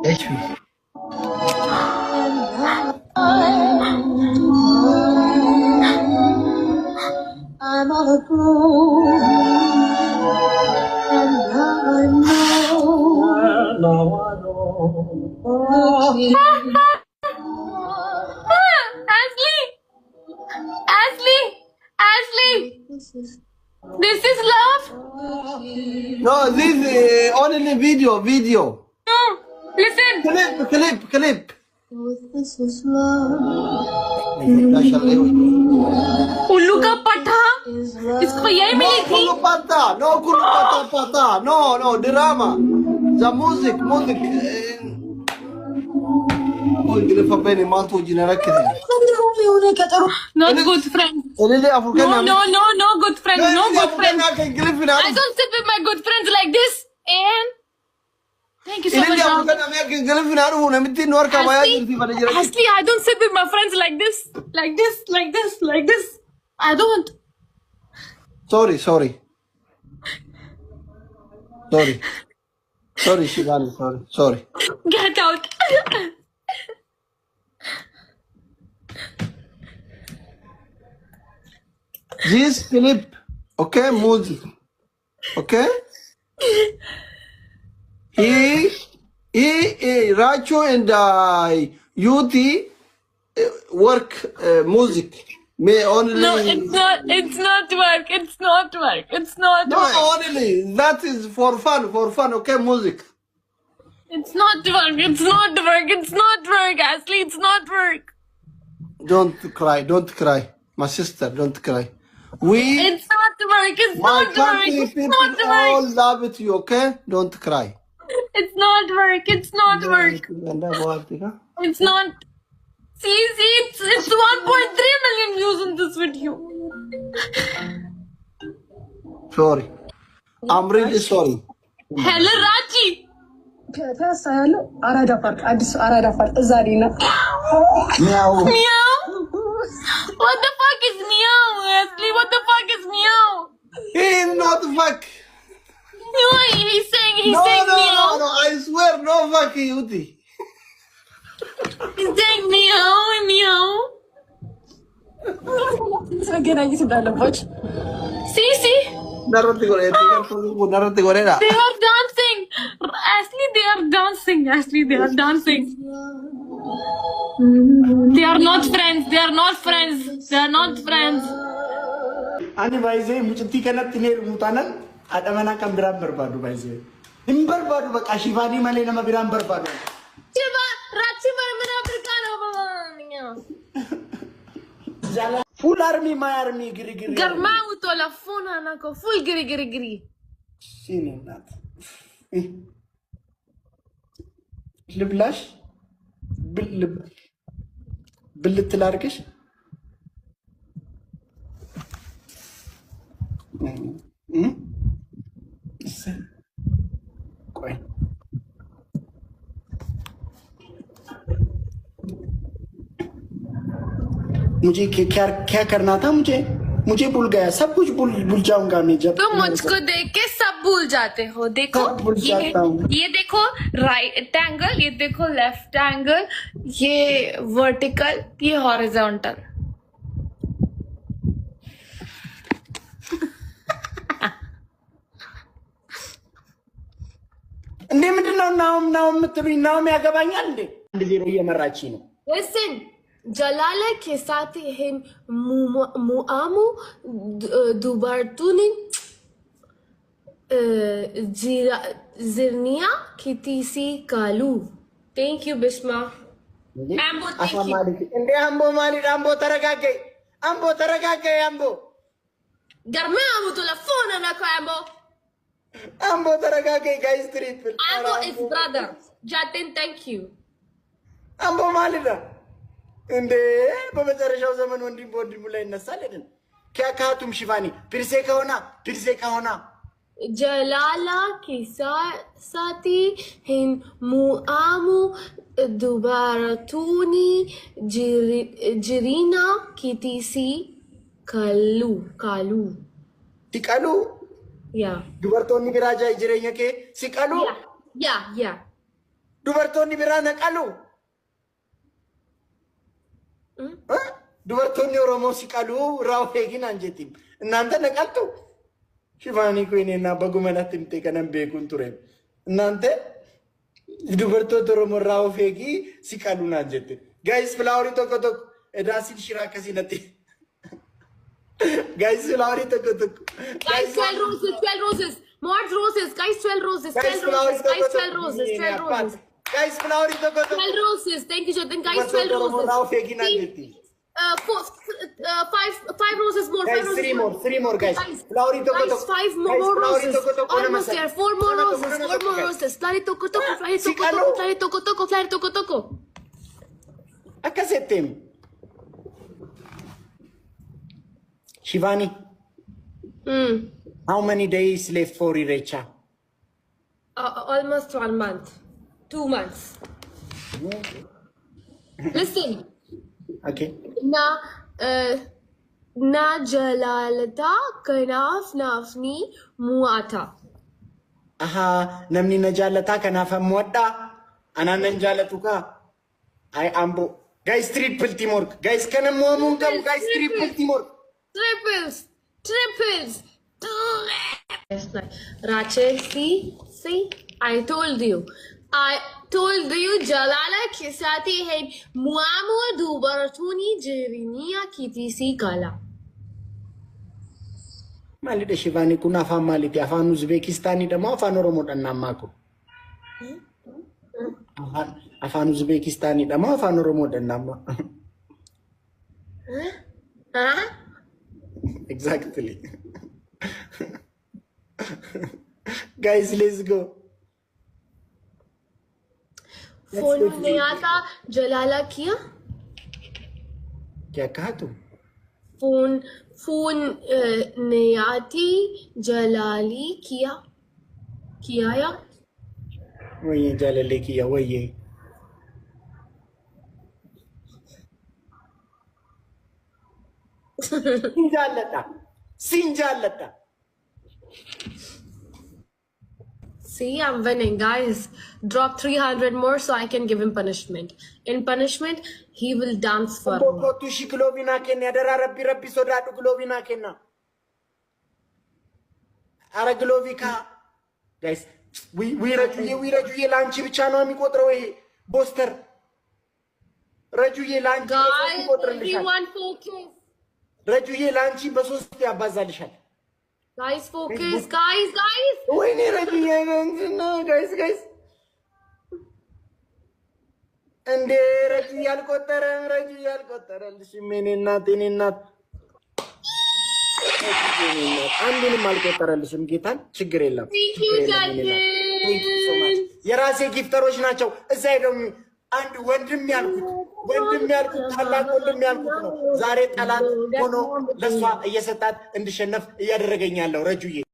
ايش في؟ I'm all alone, and now I know. Ashley! Ashley! Ashley! This is love? No, this only video. No! Listen! Clip. This is love. उल्लू का पट्टा इसको यही मिली थी كله पता no drama the music قول فبيني ما توجينا ركز not good friend اللي افريقيا no good friend no good friend I I don't sit with my good friends like this and thank you so much Ashley I don't sit with my friends like this I don't sorry Shivani sorry get out this clip okay music okay he Racho and Yuti work music may only no it's not work no only that is for fun okay music it's not work Ashley it's not work don't cry my sister don't cry it's not work my country people all love it you okay don't cry it's not work it's not see it's 1.3 million views in this video sorry I'm really sorry hello Rachi ፒያሳ ያለው አራዳ ፓርክ አዲስ አራዳ ፓርክ እዛ ላይ ነው meow what the fuck is meow Ashley what the fuck is meow he is not fuck no he's saying meow no I swear no fuck Yuti he's saying meow ተገናኝት እንዳለባችሁ see narrate gorera they are dancing Ashley they are dancing they are not friends ani baay'ee mucatti kanatti neer mutanan adamana kan biraan barbaadu baay'ee hin barbaadu baqa shifaanii malee nama biraan barbaadu Rachi ምን አፍሪካ ነው jala full army my army giri garma utola fona nako full giri sinenat ልብላሽ ብልት ላርግሽ ቆይ मुझे क्या करना था मुझे भूल गया सब कुछ भूल जाऊंगा मैं जब तुम मुझको देख के सब भूल जाते हो देखो ये देखो राइट एंगल ये देखो लेफ्ट एंगल ये वर्टिकल ये हॉरिजॉन्टल እንዴ ምንድነው ናው ምትሉኝ ናው ያገባኛል እንዴ 1-0 እየመራች ነው listen Jalala के साथ हम मुआमु दुबारतुनी जिरनिया कितीसी Kalu thank you Bishma Ambo thank you እንዴ አምቦ ማለት አምቦ ተረጋገ አምቦ garme amu telefona na ko አምቦ ተረጋገ guys triple Ambo is brother Jatin thank you አምቦ ማለት እንዴ በመጨረሻው ዘመን ወንድሙ ላይ ይነሳል አይደል ከካቱም ሽፋኒ ፒርሴ ከሆና ጀላላ ኪሳቲ ሂን ሙአሙ ዱባራቱኒ ጅሪና ኪቲሲ ካሉ ሲቀሉ ያ ዱበርቶኒ ቢራጃ ጅሬኛ ከ ሲቀሉ ያ dubartoonni biraa naqalu dubartoonni Oromoo siqalu raawuu feegin anjeetiin እናንተ ነቀልቱ ሽፋኒ ኮይኔና በጉመናት እንተ ከነም ቤኩን ቱሬ እናንተ dubartoota Oromoo raawuu feegii siqalu anjeetiin guys flower tokko edasin shira kasinati guys flower tokko guys 12 roses more roses guys 12 roses 12 roses guys 12 roses 12 roses guys flower tokko 12 roses thank you Jonathan guys 12 roses raawuu feegin anjeetiin 5 roses more guys 3 more guys flower tokko 5 more roses almost there 4 more roses flare tokko akasetem Shivani how many days left for Irecha almost 1 month 2 months listen okay na jalalata kanaf nafni muata aha namni na jalata kanaf muadda ana nan jalatu ka I ambo guys triple teamwork guys kana muamun kam guys triple teamwork triples Rache see I told you jalala kisati hai muamu dubartuni jerinia kitisi kala mali de Shivani kuna afan maliti afan Uzbekistani demo afan Oromo dannamako afan Uzbekistani demo afan Oromo dannamma exactly guys let's go phone नहीं आता जलाला किया क्या कहा तू phone नहीं आती जलाली किया या वही जलाली किया वही Sinjalata. See, I'm winning, guys. Drop 300 more so I can give him punishment. In punishment, he will dance for me. Guys, we rajuye lanchi bichano amikotro we boster. Rajuye lanchi. Guys, everyone focus. Rajuye lanchi basos te abazalishal. Guys, focus, guys. Wait, no, guys. And Rajiyal Kotaran, Shimini not. I'm going to Malkotaran, Shimgitan, Chigrilla. Thank you, Judge. Thank you so much. Yarase gift Rosnacho, Zedom, and when the milk, Zaret Alan, Bono, Laswa, Yesatat, and the Shenaf, Yadreganalo, Rajuye.